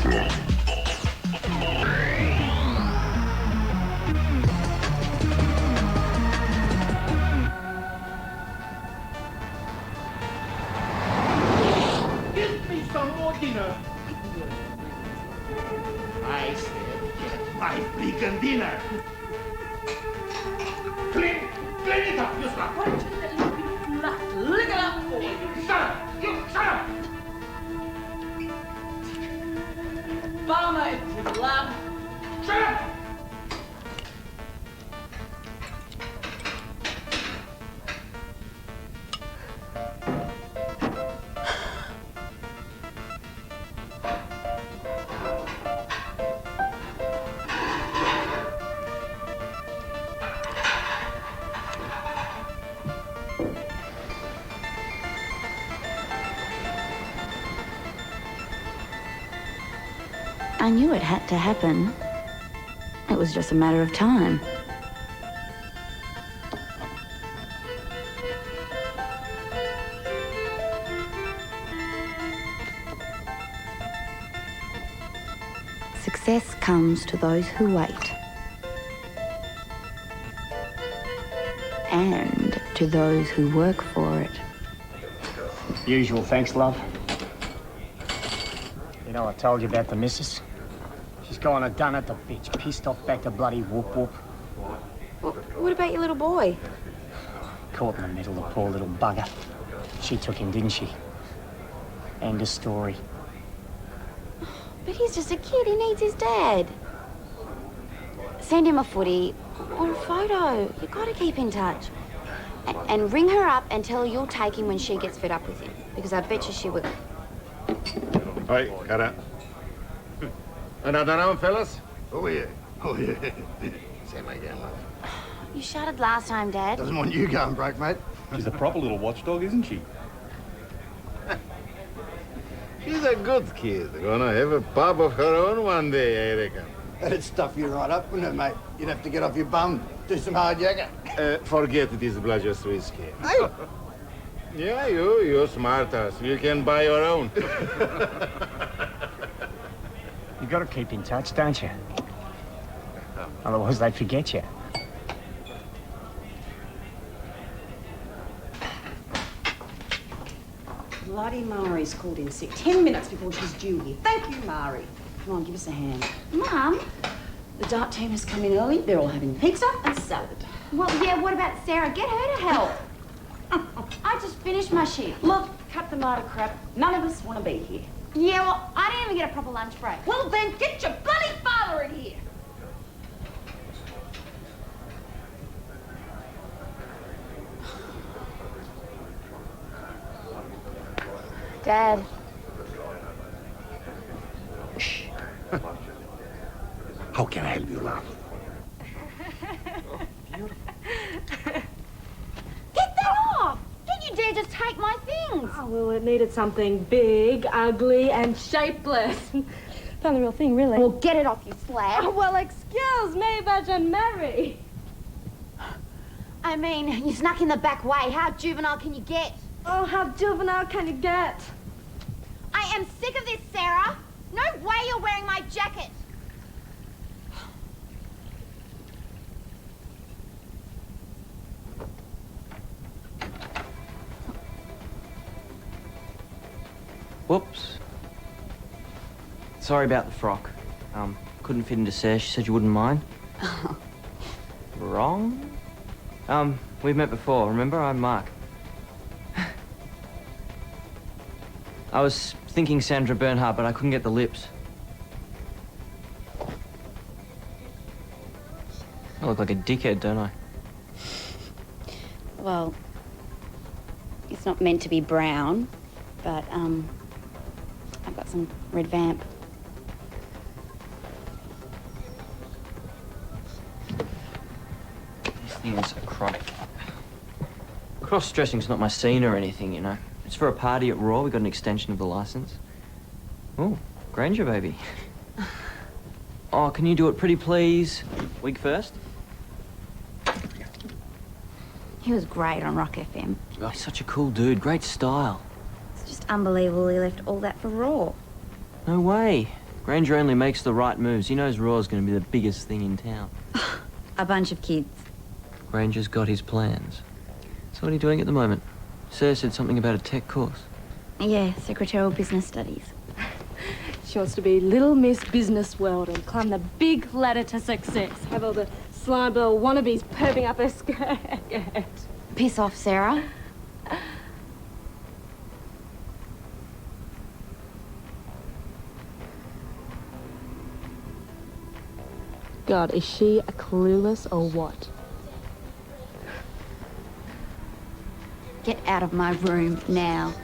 Give me some more dinner. I said, get my vegan dinner. Clean it up, you slut. Lick it up for you. Shut up, you shut up. Farmer, it's with love. Shut up. I knew it had to happen. It was just a matter of time. Success comes to those who wait. And to those who work for it. Usual, thanks, love. You know, I told you about the missus. She's gone and done it, the bitch. Pissed off back to bloody whoop-whoop. Well, what about your little boy? Caught in the middle, the poor little bugger. She took him, didn't she? End of story. But he's just a kid. He needs his dad. Send him a footy or a photo. You've got to keep in touch. And ring her up and tell her you'll take him when she gets fed up with him. Because I bet you she will. Oi, Cara. Another round, fellas? Oh, yeah. Oh, yeah. Same again, love. You shouted last time, Dad. Doesn't want you going broke, mate. She's a proper little watchdog, isn't she? She's a good kid. Gonna have a pub of her own one day, I reckon. That'd stuff you right up, wouldn't it, mate? You'd have to get off your bum, do some hard yakka. Forget this Bludger's whiskey. Hey! Yeah, you smart ass. You can buy your own. You got to keep in touch, don't you? Otherwise, they'd forget you. Bloody Mari's called in sick 10 minutes before she's due here. Thank you, Mari. Come on, give us a hand. Mum? The dart team has come in early. They're all having pizza and salad. Well, yeah, what about Sarah? Get her to help. I just finished my shift. Look, cut the martyr crap. None of us want to be here. Yeah, well, I didn't even get a proper lunch break. Well, then get your bloody father in here. Dad. Shh. How can I help you, love? Get that off! Don't you dare just take my things! Oh, well, it needed something big, ugly, and shapeless. Found the real thing, really. Well, get it off, you slag. Oh, well, excuse me, Virgin Mary. I mean, you snuck in the back way. How juvenile can you get? Oh, how juvenile can you get? I am sick of this, Sarah. No way you're wearing my jacket. Whoops. Sorry about the frock. Couldn't fit into Sarah. She said you wouldn't mind. Wrong? We've met before, remember? I'm Mark. I was thinking Sandra Bernhardt, but I couldn't get the lips. I look like a dickhead, don't I? Well, it's not meant to be brown, but, I've got some red vamp. This thing is so chronic. Cross-dressing's not my scene or anything, you know. It's for a party at Raw. We got an extension of the license. Oh, Granger, baby. Oh, can you do it pretty, please? Wig first. He was great on Rock FM. Oh, he's such a cool dude. Great style. It's just unbelievable he left all that for Raw. No way. Granger only makes the right moves. He knows Raw's going to be the biggest thing in town. A bunch of kids. Granger's got his plans. So what are you doing at the moment? Sir said something about a tech course. Yeah, secretarial business studies. She wants to be Little Miss Business World and climb the big ladder to success. Have all the slime ball wannabes perving up her skirt. Piss off, Sarah. God, is she a clueless or what? Get out of my room now.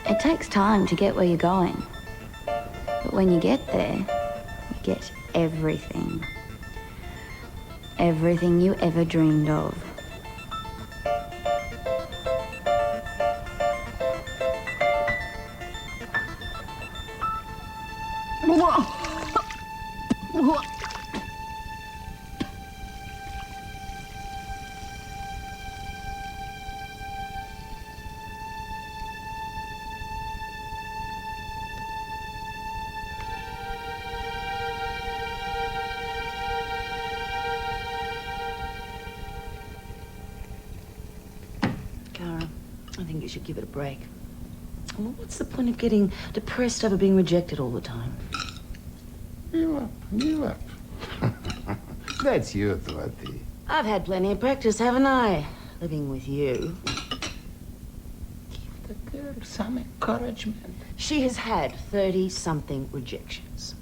It takes time to get where you're going. But when you get there, you get everything. Everything you ever dreamed of. Cara, I think you should give it a break. Well, what's the point of getting depressed over being rejected all the time? Give up, give up. That's you, Twatty. I've had plenty of practice, haven't I? Living with you. Give the girl some encouragement. She has had 30-something rejections.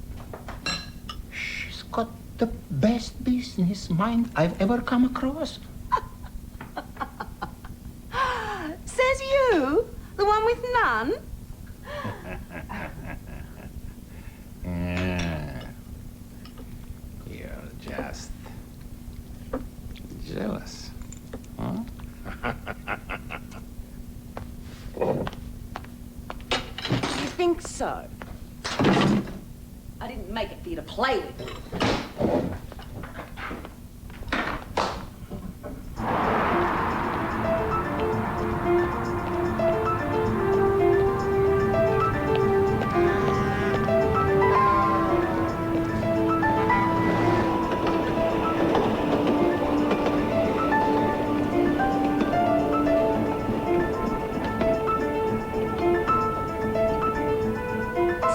She's got the best business mind I've ever come across. Says you? The one with none? Yeah. You're just jealous, huh? You think so? I didn't make it for you to play with.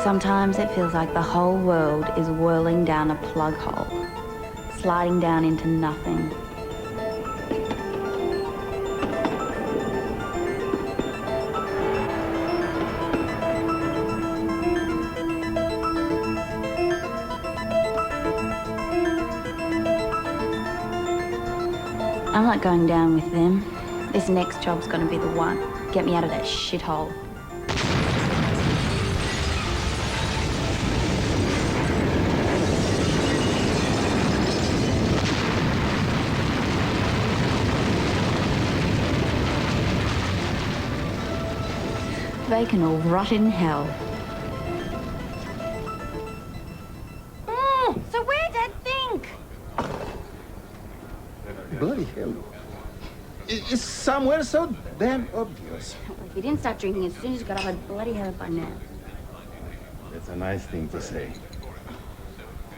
Sometimes it feels like the whole world is whirling down a plug hole, sliding down into nothing. I'm not going down with them. This next job's gonna be the one. Get me out of that shithole. They can all rot in hell. So where'd Dad think? Bloody hell. It's somewhere so damn obvious. If you didn't start drinking as soon as you got up, I'd bloody have it by now. That's a nice thing to say.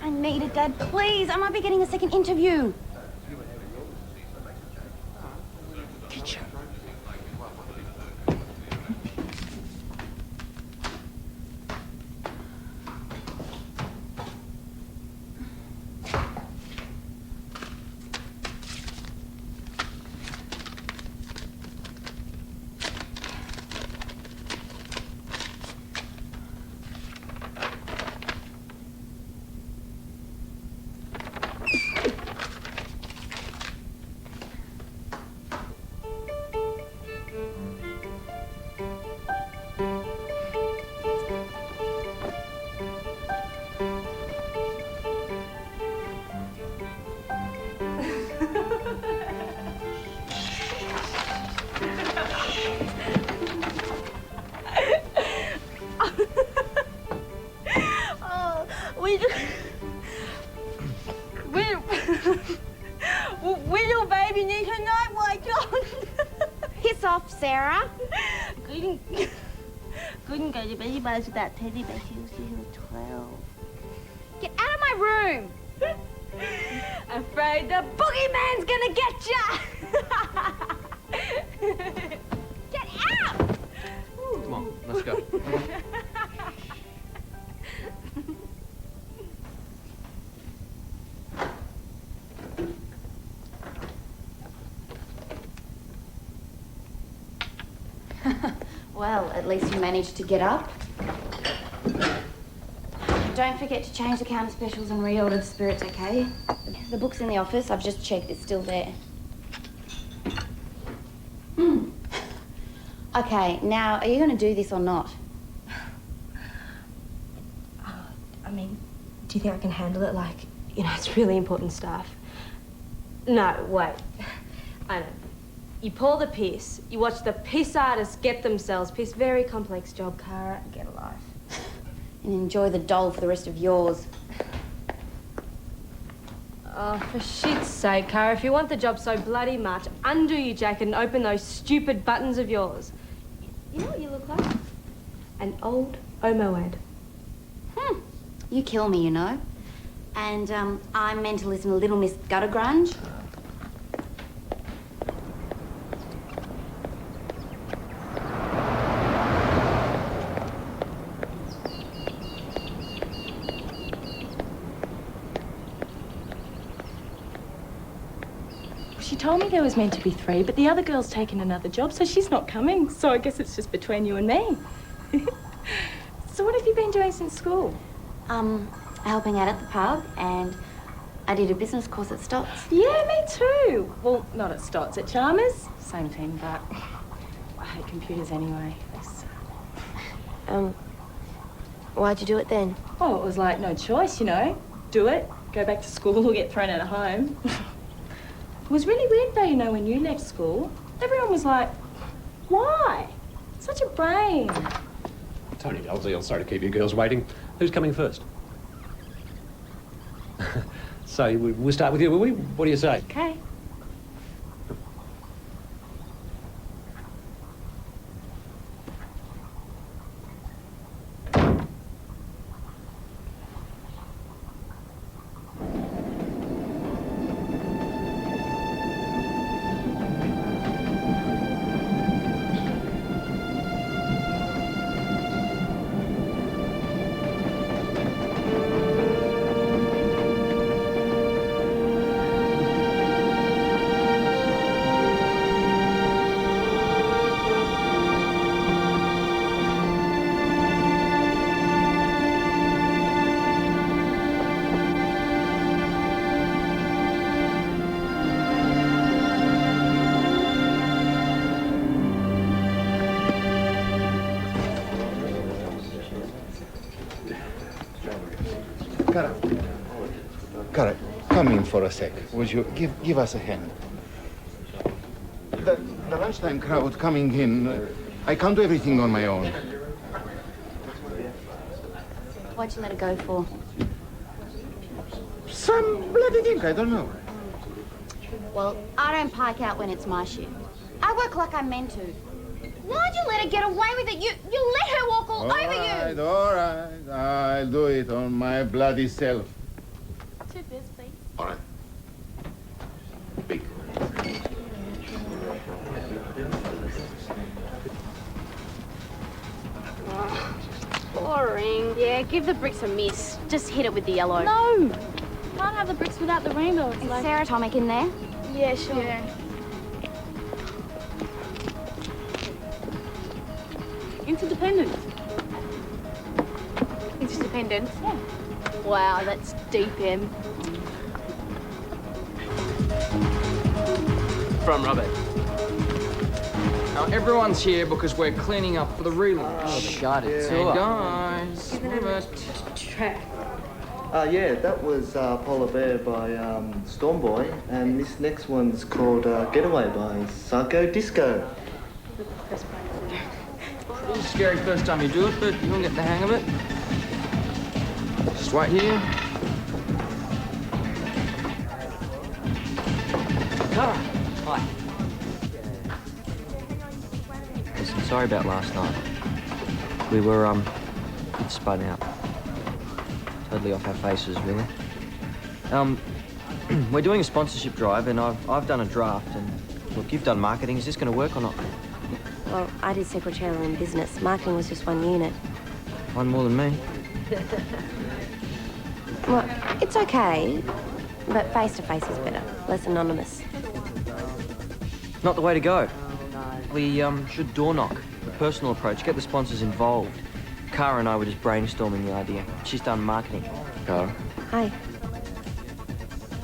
I need it, Dad. Please, I might be getting a second interview. Kitchen. need her nightlight on. Piss off, Sarah. Couldn't go to bed without Teddy, but she was 12. Get out of my room. Afraid the boogeyman's gonna get ya! Get out! Come on, let's go. Well, at least you managed to get up. Don't forget to change the counter specials and reorder the spirits, okay? The book's in the office. I've just checked. It's still there. Okay, now, are you going to do this or not? I mean, do you think I can handle it? Like, you know, it's really important stuff. No, wait. I know. You pour the piss, you watch the piss artists get themselves piss. Very complex job, Cara. Get a life. And enjoy the doll for the rest of yours. Oh, for shit's sake, Cara, if you want the job so bloody much, undo your jacket and open those stupid buttons of yours. You know what you look like? An old Omoad. You kill me, you know. And I'm meant to listen to Little Miss Gutter Grunge. She told me there was meant to be 3, but the other girl's taken another job, so she's not coming. So I guess it's just between you and me. So what have you been doing since school? Helping out at the pub, and I did a business course at Stotts. Yeah, me too. Well, not at Stotts, at Chalmers. Same thing, but I hate computers anyway. Why'd you do it then? Oh, it was like no choice, you know. Do it, go back to school or get thrown out of home. It was really weird though, you know, when you left school. Everyone was like, why? Such a brain. Tony Dalziel, sorry to keep you girls waiting. Who's coming first? So we'll start with you, will we? What do you say? Okay. Cara, come in for a sec. Would you give us a hand? The lunchtime crowd coming in, I can't do everything on my own. What'd you let her go for? Some bloody thing, I don't know. Well, I don't pike out when it's my shift. I work like I'm meant to. Why'd you let her get away with it? You let her walk all over you! All right, I'll do it on my bloody self. 2 beers, please. All right. Big. Boring. Yeah, give the bricks a miss. Just hit it with the yellow. No! Can't have the bricks without the rainbow. It's Is like... Sarah Tomic in there? Yeah, sure. Yeah. Interdependent. Interdependent? Yeah. Wow, that's deep, Em. From Robert. Now, everyone's here because we're cleaning up for the relaunch. Shut it. Hey, guys. Robert. Track. Yeah, that was Polar Bear by Stormboy, and this next one's called Getaway by Psycho Disco. A little scary first time you do it, but you'll get the hang of it. Just wait here. Cara, Hi. Listen, sorry about last night. We were, a bit spun out. Totally off our faces, really. We're doing a sponsorship drive, and I've done a draft, and look, you've done marketing. Is this going to work or not? Well, I did secretarial and business. Marketing was just one unit. One more than me. Well, it's okay, but face-to-face is better. Less anonymous. Not the way to go. We should door knock, a personal approach, get the sponsors involved. Cara and I were just brainstorming the idea. She's done marketing. Cara? Hi.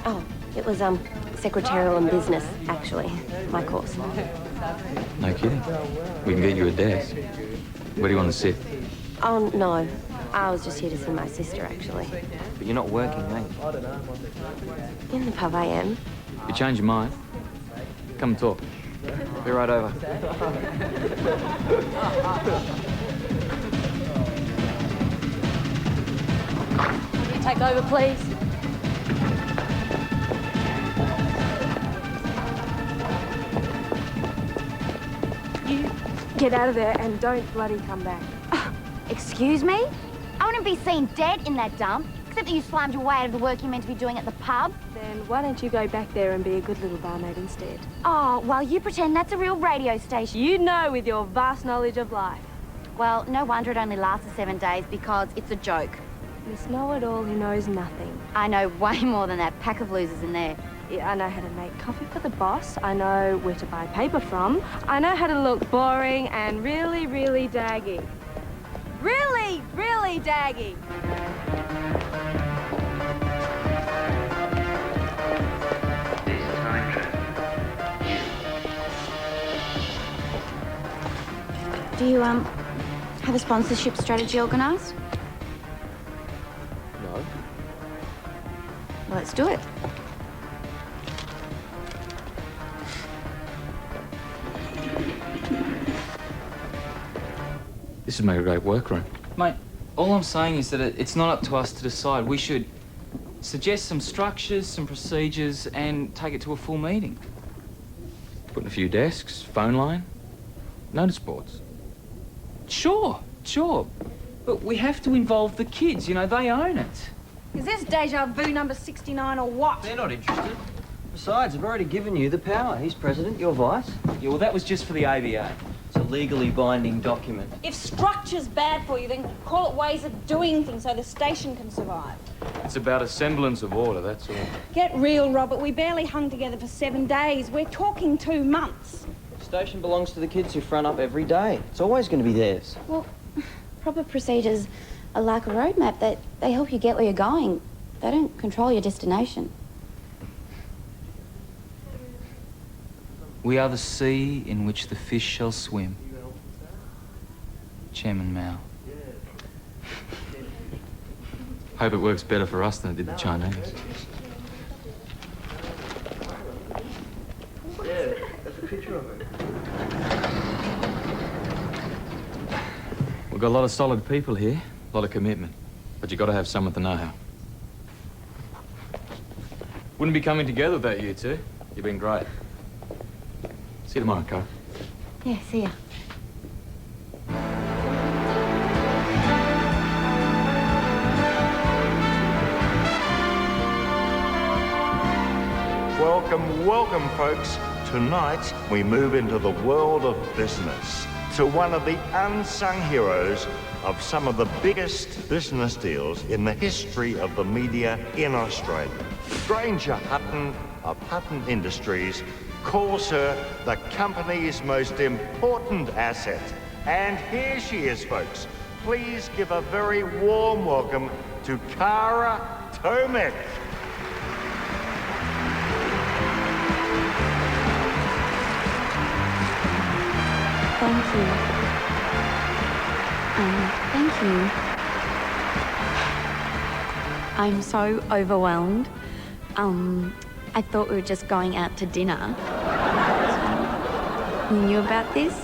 Oh, it was, secretarial and business, actually, my course. No kidding. We can get you a desk. Where do you want to sit? Oh, no. I was just here to see my sister, actually. But you're not working, mate. In the pub I am. If you change your mind, come and talk. Be right over. You take over, please. You get out of there and don't bloody come back. Excuse me? I wouldn't be seen dead in that dump, except that you slammed your way out of the work you're meant to be doing at the pub. Then why don't you go back there and be a good little barmaid instead? Oh, well, you pretend that's a real radio station. You know with your vast knowledge of life. Well, no wonder it only lasts 7 days, because it's a joke. Miss Know-It-All who knows nothing. I know way more than that pack of losers in there. Yeah, I know how to make coffee for the boss. I know where to buy paper from. I know how to look boring and really, really daggy. Really, really daggy. Do you, have a sponsorship strategy organised? No. Well, let's do it. This would make a great workroom. Mate, all I'm saying is that it's not up to us to decide. We should suggest some structures, some procedures, and take it to a full meeting. Putting a few desks, phone line, notice boards. Sure. But we have to involve the kids, you know, they own it. Is this deja vu number 69 or what? They're not interested. Besides, I've already given you the power. He's president, you're vice. Yeah, well, that was just for the ABA. It's a legally binding document. If structure's bad for you, then call it ways of doing things so the station can survive. It's about a semblance of order, that's all. Get real, Robert. We barely hung together for 7 days. We're talking 2 months. The station belongs to the kids who front up every day. It's always going to be theirs. Well, proper procedures are like a roadmap. They help you get where you're going. They don't control your destination. We are the sea in which the fish shall swim. Chairman Mao. Hope it works better for us than it did the Chinese. Yeah, that's a picture of it. We've got a lot of solid people here, a lot of commitment. But you've got to have some with the know-how. Wouldn't be coming together without you two. You've been great. See you tomorrow, Cara. Yeah, see ya. Welcome, folks. Tonight, we move into the world of business, to one of the unsung heroes of some of the biggest business deals in the history of the media in Australia. Granger Hutton of Hutton Industries calls her the company's most important asset. And here she is, folks. Please give a very warm welcome to Cara Tomek. Thank you. Thank you. I'm so overwhelmed. I thought we were just going out to dinner. You knew about this?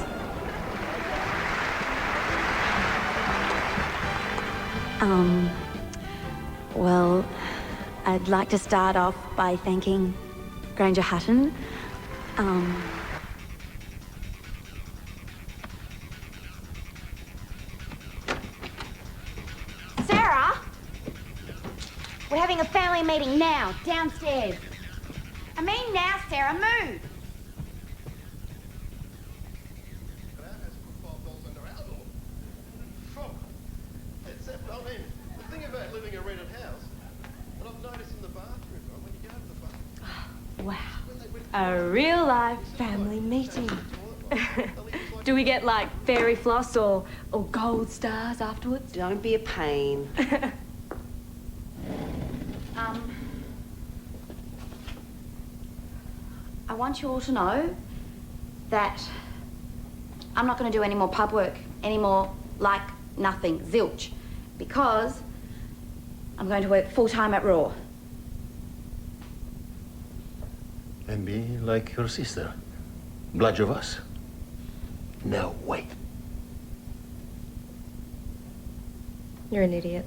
Well, I'd like to start off by thanking Granger Hutton Sarah? We're having a family meeting now, downstairs. I mean now, Sarah, move. Except, I mean, the thing about living in a rented house, and I've noticed in the bathroom, right, when you go to the bathroom... Wow. A real life family meeting. Do we get like fairy floss or gold stars afterwards? Don't be a pain. I want you all to know that I'm not going to do any more pub work, any more like nothing, zilch, because I'm going to work full-time at Raw. And be like your sister. Oblige of us. No way. You're an idiot.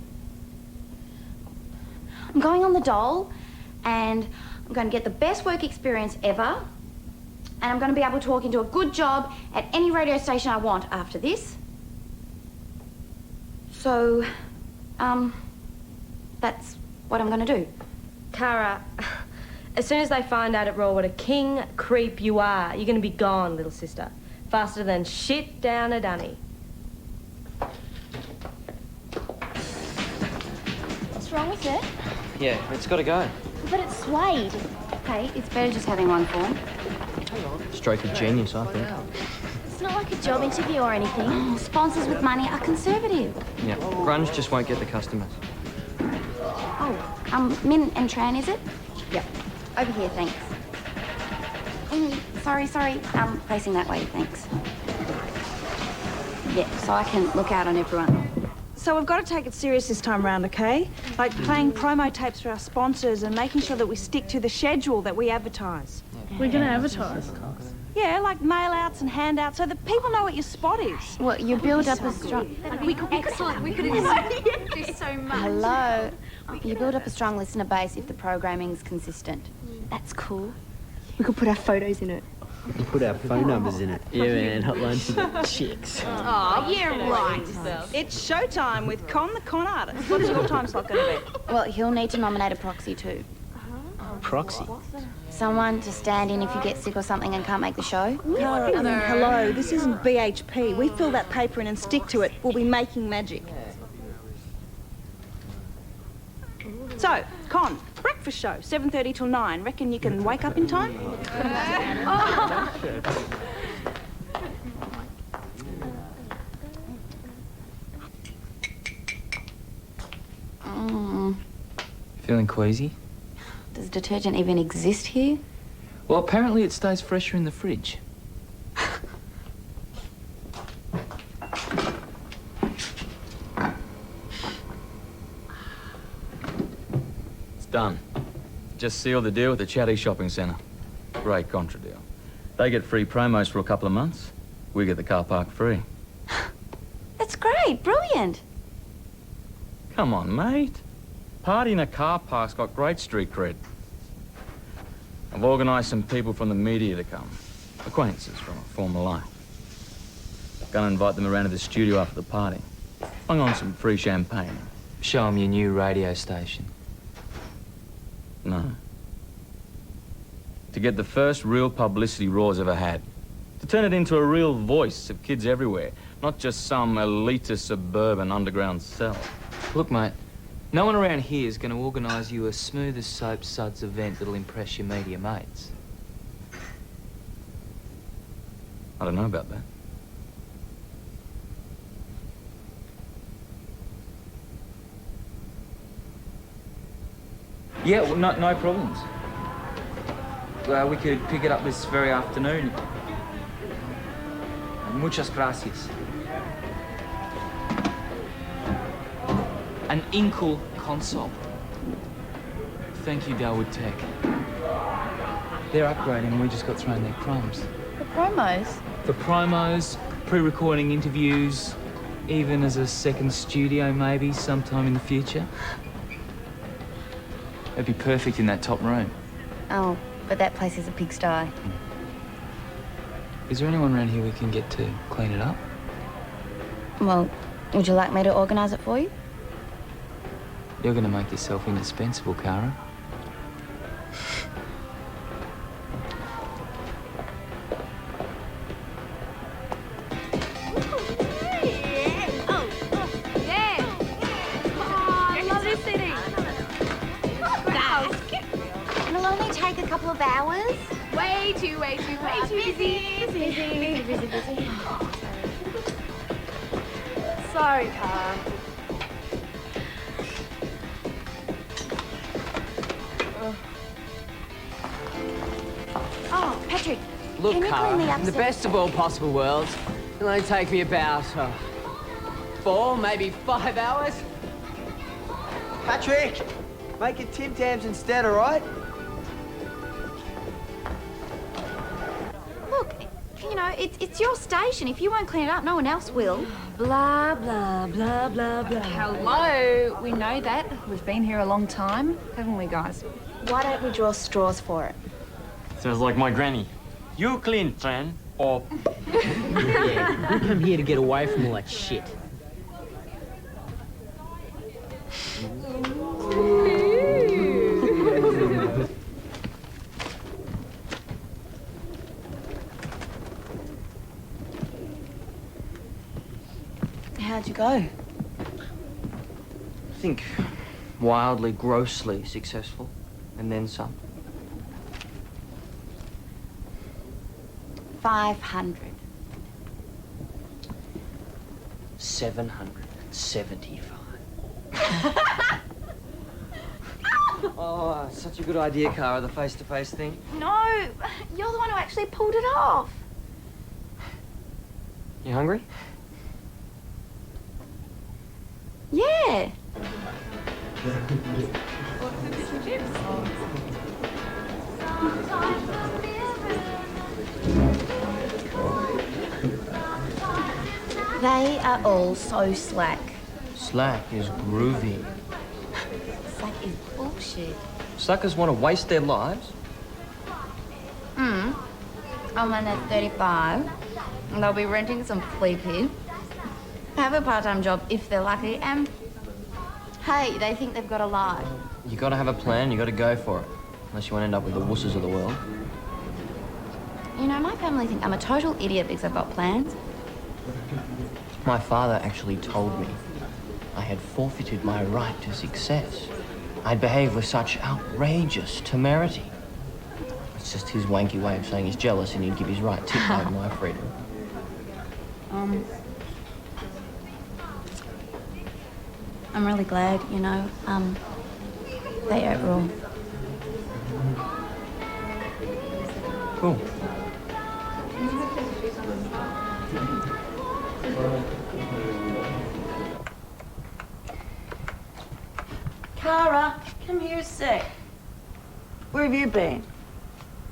I'm going on the dole, and I'm going to get the best work experience ever, and I'm going to be able to walk into a good job at any radio station I want after this. So, that's what I'm going to do. Cara, as soon as they find out at Raw what a king creep you are, you're going to be gone, little sister. Faster than shit down a dunny. What's wrong with it? Yeah, it's got to go. But it's suede. Okay, it's better just having one form. Stroke of genius, I think. It's not like a job interview or anything. Oh, sponsors with money are conservative. Yeah, grunge just won't get the customers. Oh, Min and Tran, is it? Yep. Over here, thanks. Sorry. Facing that way, thanks. Yeah, so I can look out on everyone. So we've got to take it serious this time round, okay? Like playing promo tapes for our sponsors and making sure that we stick to the schedule that we advertise. We're going to advertise? Yeah, like mail-outs and handouts so that people know what your spot is. Well, you build up a strong... We could do so much. Hello. You build up a strong listener base if the programming's consistent. That's cool. We could put our photos in it. We put our phone numbers in it. Yeah, man, hotlines for the chicks. Oh, yeah, right. It's showtime with Con the Con Artist. What's your time slot going to be? Well, he'll need to nominate a proxy too. Proxy? Someone to stand in if you get sick or something and can't make the show. Cara, I mean, hello, this isn't BHP. We fill that paper in and stick to it. We'll be making magic. So, Con, breakfast show, 7:30 till 9. Reckon you can wake up in time? Feeling queasy? Does detergent even exist here? Well, apparently it stays fresher in the fridge. Done. Just sealed the deal with the Chatty Shopping Centre. Great contra deal. They get free promos for a couple of months. We get the car park free. That's great. Brilliant. Come on, mate. Party in a car park's got great street cred. I've organised some people from the media to come. Acquaintances from a former life. Gonna invite them around to the studio after the party. Hung on some free champagne. Show them your new radio station. No. To get the first real publicity Raw's ever had. To turn it into a real voice of kids everywhere, not just some elitist suburban underground cell. Look, mate, no one around here is going to organise you a smooth as soap suds event that'll impress your media mates. I don't know about that. Yeah, well, no problems. We could pick it up this very afternoon. Muchas gracias. An Inkle console. Thank you, Dalwood Tech. They're upgrading, we just got thrown their crumbs. The promos? For promos, pre-recording interviews, even as a second studio maybe sometime in the future. It'd be perfect in that top room. Oh, but that place is a pigsty. Is there anyone around here we can get to clean it up? Well, would you like me to organise it for you? You're going to make yourself indispensable, Cara. Of hours. Way too busy. Sorry, Cara. Oh, Patrick. Look, can you clean the Cara, upstairs? the best of all possible worlds. It'll only take me about 4, maybe 5 hours. Patrick, make it Tim Tams instead, all right? Look, you know, it's your station. If you won't clean it up, no one else will. Blah, blah, blah, blah, blah. Hello, we know that. We've been here a long time, haven't we, guys? Why don't we draw straws for it? Sounds like my granny. You clean, Fran, or... Yeah, we come here to get away from all that shit. How'd you go? I think wildly, grossly successful, and then some. 500. 775. Oh, such a good idea, Cara, the face-to-face thing. No, you're the one who actually pulled it off. You hungry? Yeah. They are all so slack. Slack is groovy. Slack is bullshit. Suckers want to waste their lives. And when they're 35, they'll be renting some flea pit, have a part-time job if they're lucky, and hey, they think they've got a life. You gotta have a plan, you gotta go for it. Unless you want to end up with the wusses of the world. You know, my family think I'm a total idiot because I've got plans. My father actually told me I had forfeited my right to success. I'd behaved with such outrageous temerity. It's just his wanky way of saying he's jealous and he'd give his right tip over my freedom. I'm really glad, you know, they overall. Cool. Cara, come here a sec. Where have you been?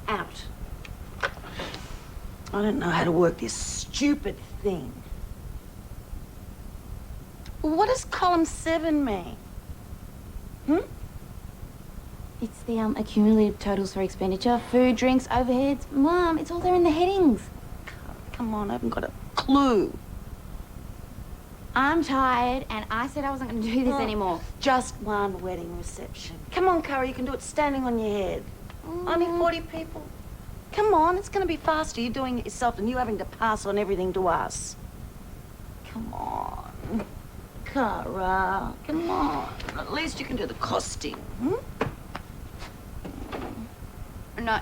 Out. I don't know how to work this stupid thing. What does column 7 mean? It's the accumulative totals for expenditure, food, drinks, overheads. Mum, it's all there in the headings. Come on, I haven't got a clue. I'm tired, and I said I wasn't going to do this anymore. Just one wedding reception. Come on, Cara, you can do it standing on your head. Only 40 people. Come on, it's going to be faster. You're doing it yourself and you having to pass on everything to us. Come on. Cara, come on. At least you can do the costing. No,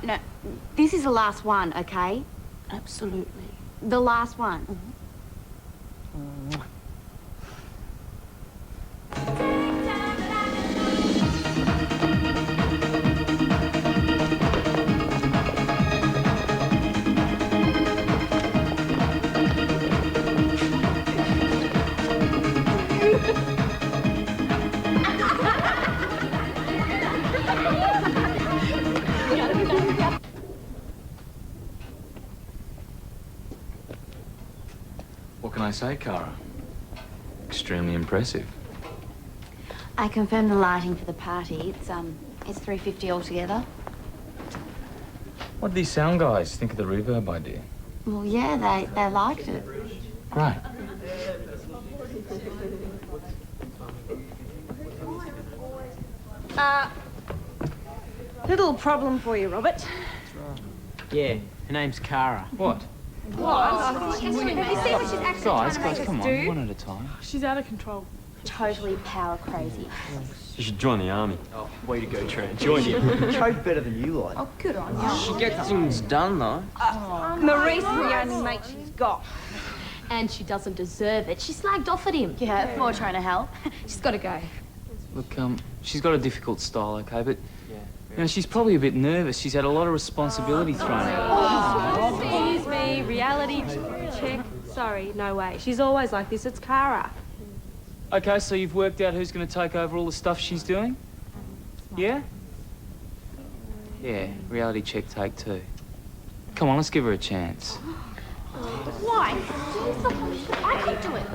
this is the last one, okay? Absolutely. The last one. What can I say, Cara? Extremely impressive. I confirmed the lighting for the party. It's $350 altogether. What do these sound guys think of the reverb idea? Well, yeah, they liked it. Great. Little problem for you, Robert. Yeah, her name's Cara. What? What? Have you seen what she's actually Guys, trying to make come us on, do? one at a time. She's out of control. Totally power crazy. You should join the army. Oh, way to go, Trent. Join you. Cope better than you like. Oh, good on you. She gets things done, though. Maurice is the only mate she's got. And she doesn't deserve it. She slagged off at him. Yeah, for trying to help. She's got to go. Look, she's got a difficult style, okay, but you know, she's probably a bit nervous. She's had a lot of responsibility thrown at her. Oh, excuse me, reality check. Sorry, no way. She's always like this. It's Cara. Okay, so you've worked out who's going to take over all the stuff she's doing? Yeah? Yeah, reality check take 2. Come on, let's give her a chance. Why? I can do it.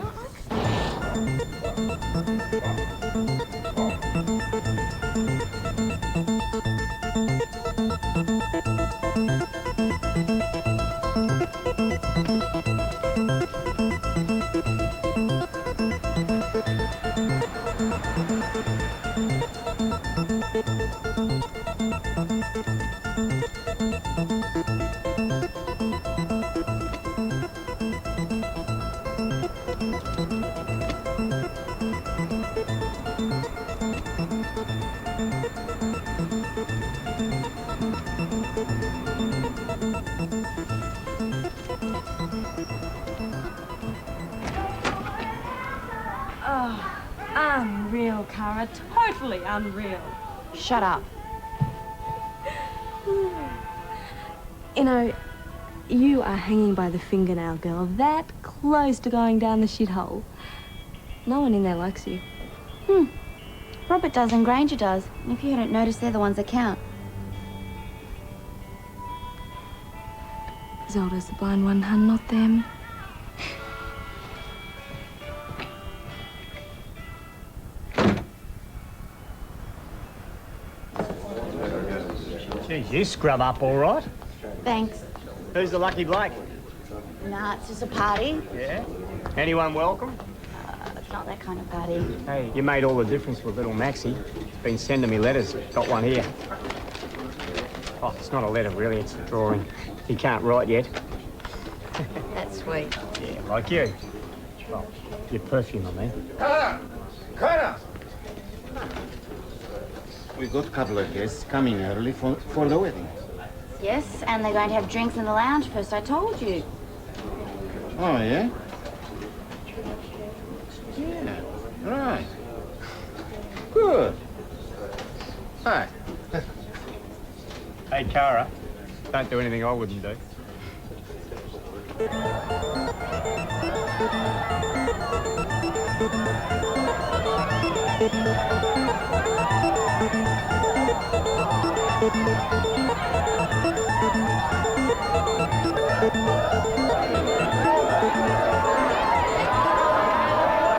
Oh, unreal, Cara. Totally unreal. Shut up. You know, you are hanging by the fingernail, girl. That close to going down the shithole. No one in there likes you. Robert does and Granger does. And if you hadn't noticed, they're the ones that count. Zelda's the blind one, hun, not them. Geez, you scrub up all right. Thanks. Who's the lucky bloke? Nah, it's just a party. Yeah? Anyone welcome? It's not that kind of party. Hey, you made all the difference with little Maxie. He's been sending me letters. Got one here. Oh, it's not a letter, really. It's a drawing. He can't write yet. That's sweet. Yeah, like you. Well, your perfume, I mean. Cara! Cara! We've got a couple of guests coming early for the wedding. Yes, and they're going to have drinks in the lounge first, I told you. Oh, yeah? Yeah, right. Good. Hi. Hey, Cara, don't do anything I wouldn't do.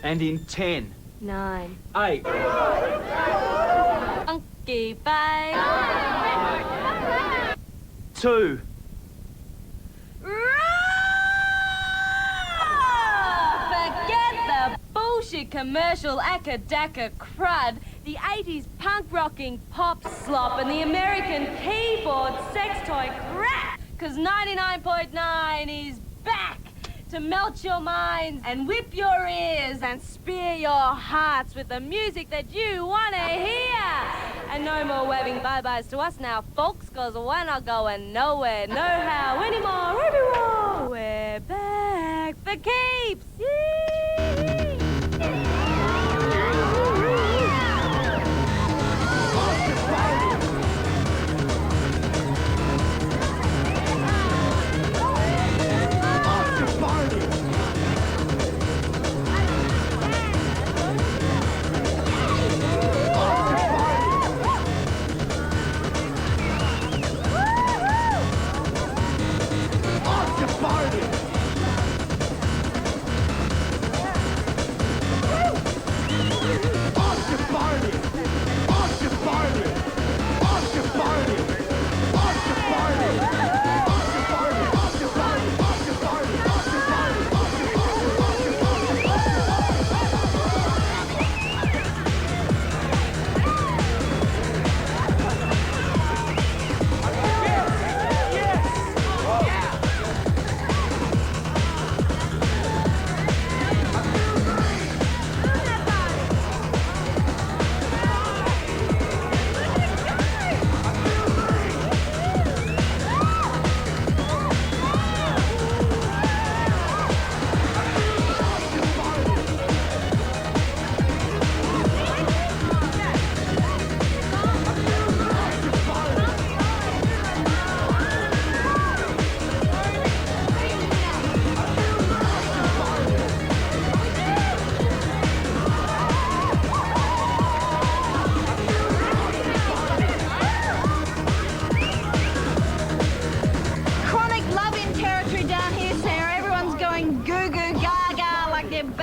And in 10, 9. 8. Funky babe. 2. Forget the bullshit commercial acadacca crud, the 80s punk rocking pop slop and the American keyboard sex toy crap, 'cause 99.9 is back to melt your minds and whip your ears and spear your hearts with the music that you want to hear. And no more waving bye-byes to us now, folks, 'cause we're not going nowhere, no how, anymore, everywhere. We're back for keeps. Yee!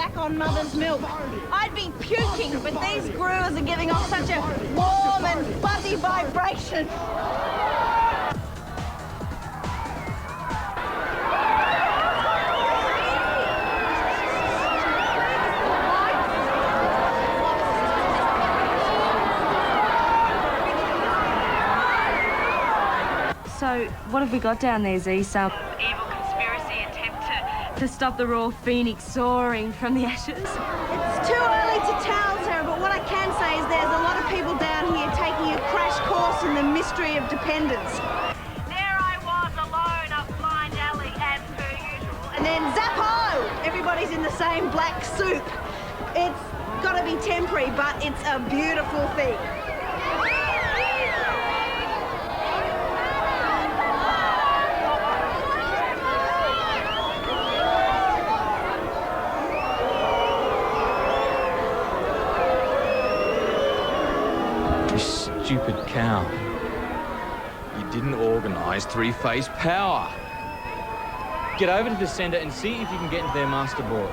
back on mother's milk. I'd be puking, but these growers are giving off such a warm and fuzzy vibration. So, what have we got down there, Z? Some evil conspiracy attempt to stop the raw phoenix soaring from the ashes? It's too early to tell, Sarah, but what I can say is there's a lot of people down here taking a crash course in the mystery of dependence. There I was alone up Blind Alley as per usual. And then zappo! Everybody's in the same black soup. It's got to be temporary, but it's a beautiful thing. Stupid cow. You didn't organise three-phase power. Get over to the centre and see if you can get into their master board.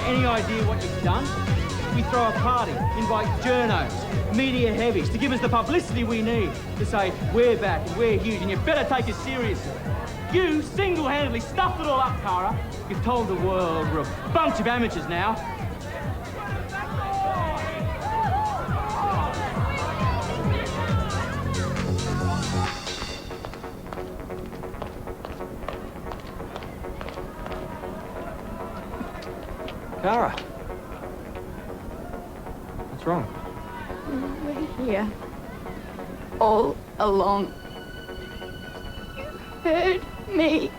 Any idea what you've done? We throw a party, invite journos, media heavies to give us the publicity we need to say we're back and we're huge and you better take us seriously. You single-handedly stuffed it all up, Cara. You've told the world we're a bunch of amateurs now. Cara. What's wrong? We're here. All along. You heard me.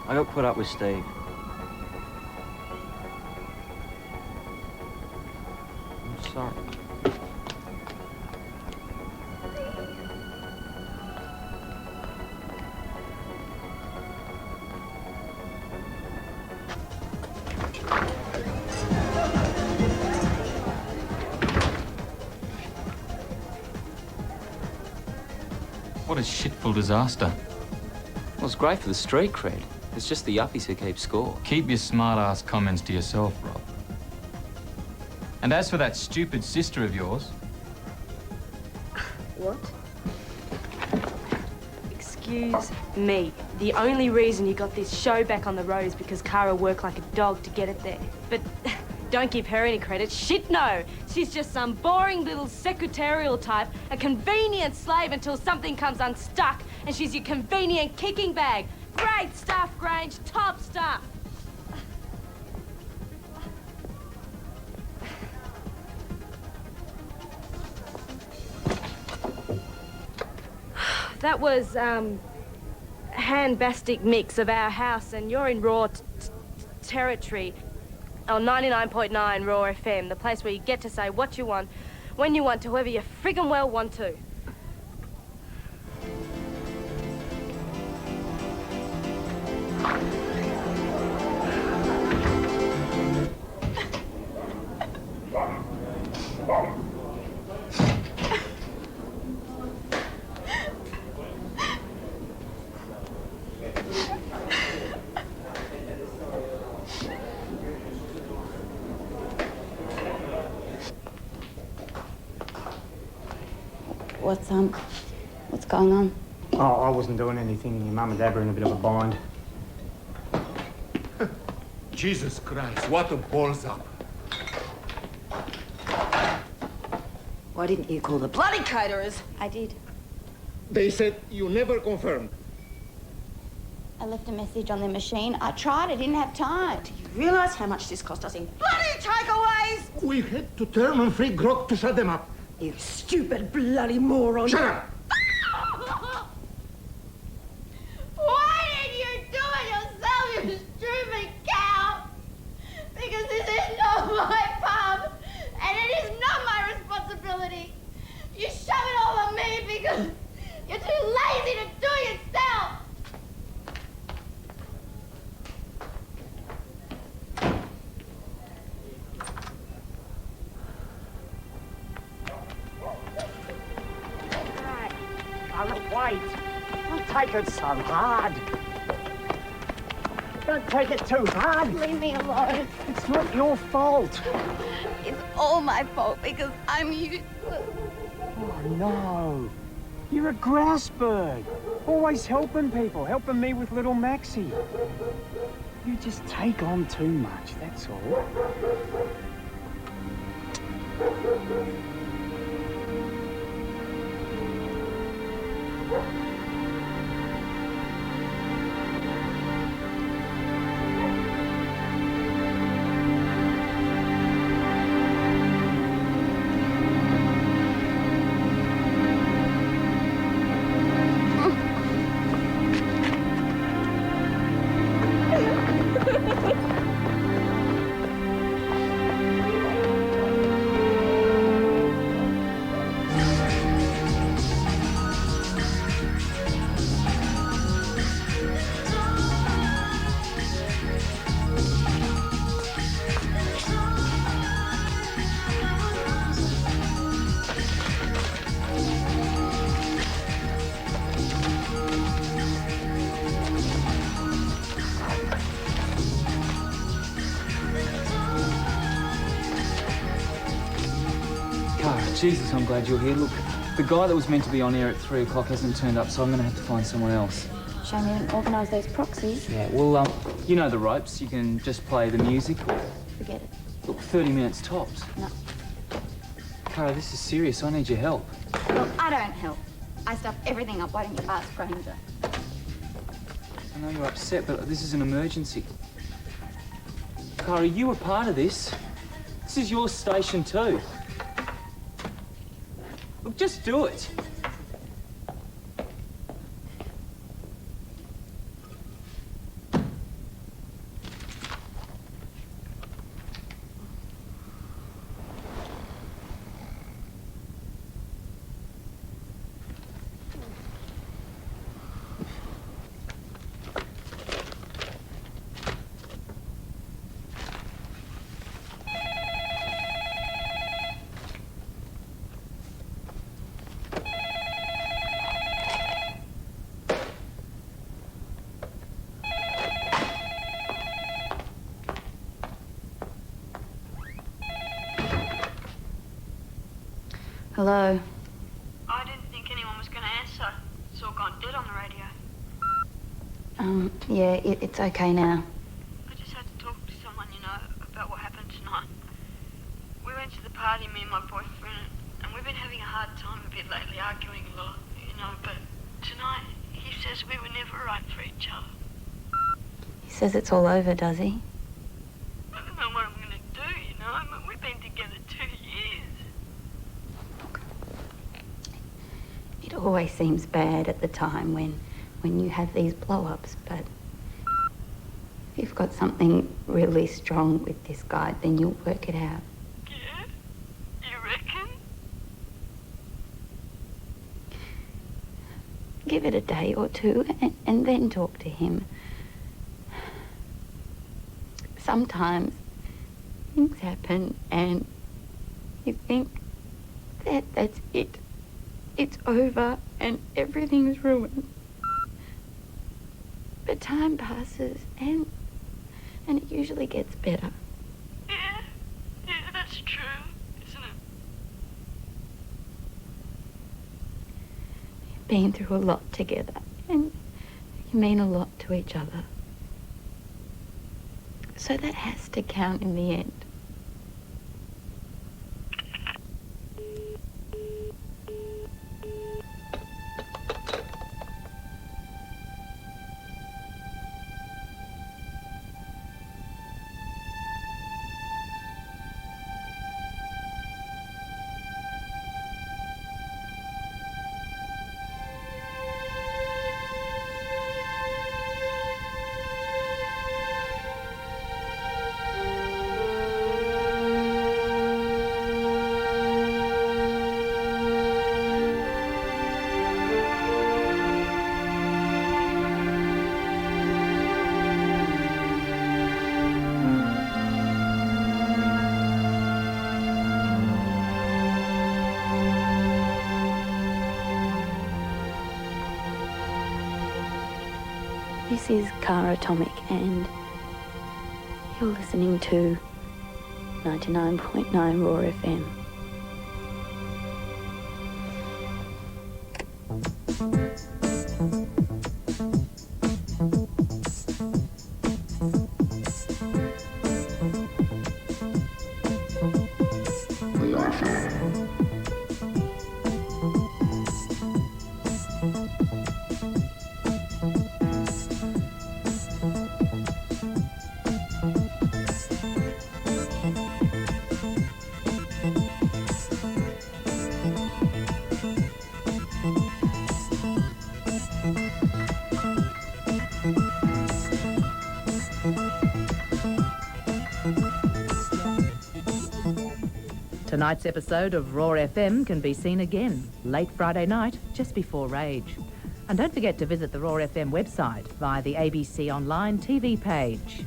I got caught up with Steve. I'm sorry. What a shitful disaster. Well, it's great for the street cred. It's just the yuppies who keep score. Keep your smart-ass comments to yourself, Rob. And as for that stupid sister of yours... What? Excuse me. The only reason you got this show back on the road is because Cara worked like a dog to get it there. But don't give her any credit. Shit, no. She's just some boring little secretarial type, a convenient slave until something comes unstuck, and she's your convenient kicking bag. Great stuff, Grange. Top stuff. That was, hand-bastic mix of our house, and you're in raw territory. On 99.9 Raw FM, the place where you get to say what you want, when you want to, whoever you friggin' well want to. What's going on? Oh, I wasn't doing anything. Your mum and dad were in a bit of a bind. Jesus Christ, what a balls up. Why didn't you call the bloody caterers? I did. They said you never confirmed. I left a message on their machine. I tried. I didn't have time. Do you realise how much this cost us in bloody takeaways? We had to turn on free grog to shut them up. You stupid bloody moron. Shut up! Why did you do it yourself, you stupid cow? Because this is not my pub, and it is not my responsibility. You shove it all on me because you're too lazy to do it yourself. Wait. Don't take it so hard. Don't take it too hard. Leave me alone. It's not your fault. It's all my fault because I'm useless. Oh, no. You're a grouse bird. Always helping people, helping me with little Maxie. You just take on too much, that's all. Jesus, I'm glad you're here. Look, the guy that was meant to be on air at 3 o'clock hasn't turned up, so I'm going to have to find someone else. Shame you didn't organise those proxies. Yeah, well, you know the ropes. You can just play the music or... Forget it. Look, 30 minutes tops. No. Cara, this is serious. I need your help. Look, I don't help. I stuff everything up. Why don't you ask Granger? I know you're upset, but this is an emergency. Cara, you were part of this. This is your station too. Look, just do it. Hello. I didn't think anyone was going to answer. It's all gone dead on the radio. Yeah, it's okay now. I just had to talk to someone, you know, about what happened tonight. We went to the party, me and my boyfriend, and we've been having a hard time a bit lately, arguing a lot, you know, but tonight he says we were never right for each other. He says it's all over, does he? I don't know what I'm going to do, you know. I mean, we've been together 2 years. It always seems bad at the time when you have these blow-ups, but if you've got something really strong with this guy, then you'll work it out. Yeah? You reckon? Give it a day or two and then talk to him. Sometimes things happen and you think that that's it. It's over and everything's ruined. But time passes and it usually gets better. Yeah, that's true, isn't it? been through a lot together, and you mean a lot to each other. So that has to count in the end. This is Cara Atomic, and you're listening to 99.9 Raw FM. Tonight's episode of Raw FM can be seen again, late Friday night, just before Rage. And don't forget to visit the Raw FM website via the ABC Online TV page.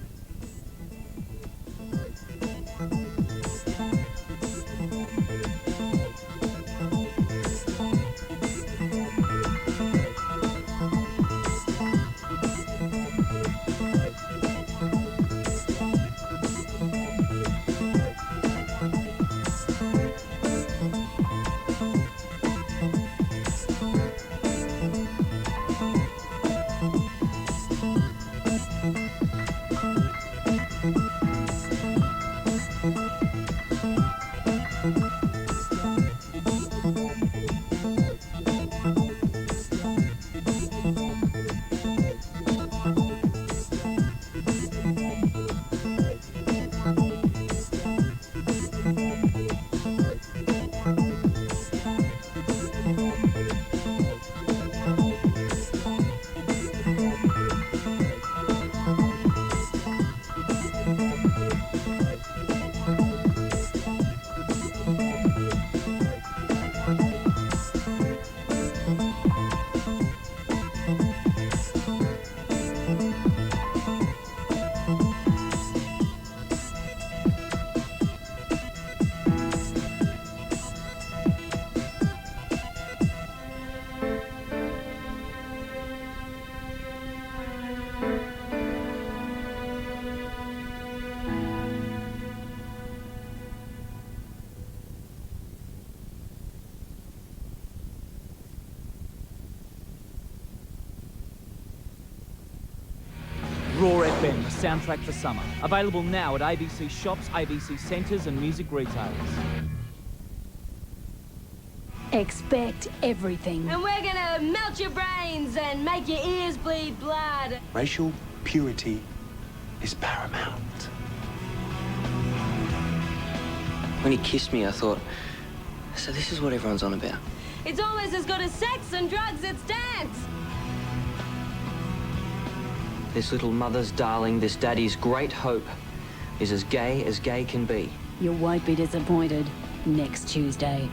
Raw FM, the soundtrack for summer. Available now at ABC shops, ABC centres and music retailers. Expect everything. And we're gonna melt your brains and make your ears bleed blood. Racial purity is paramount. When he kissed me, I thought, so this is what everyone's on about. It's almost as good as sex and drugs, it's dance. This little mother's darling, this daddy's great hope, is as gay can be. You won't be disappointed next Tuesday.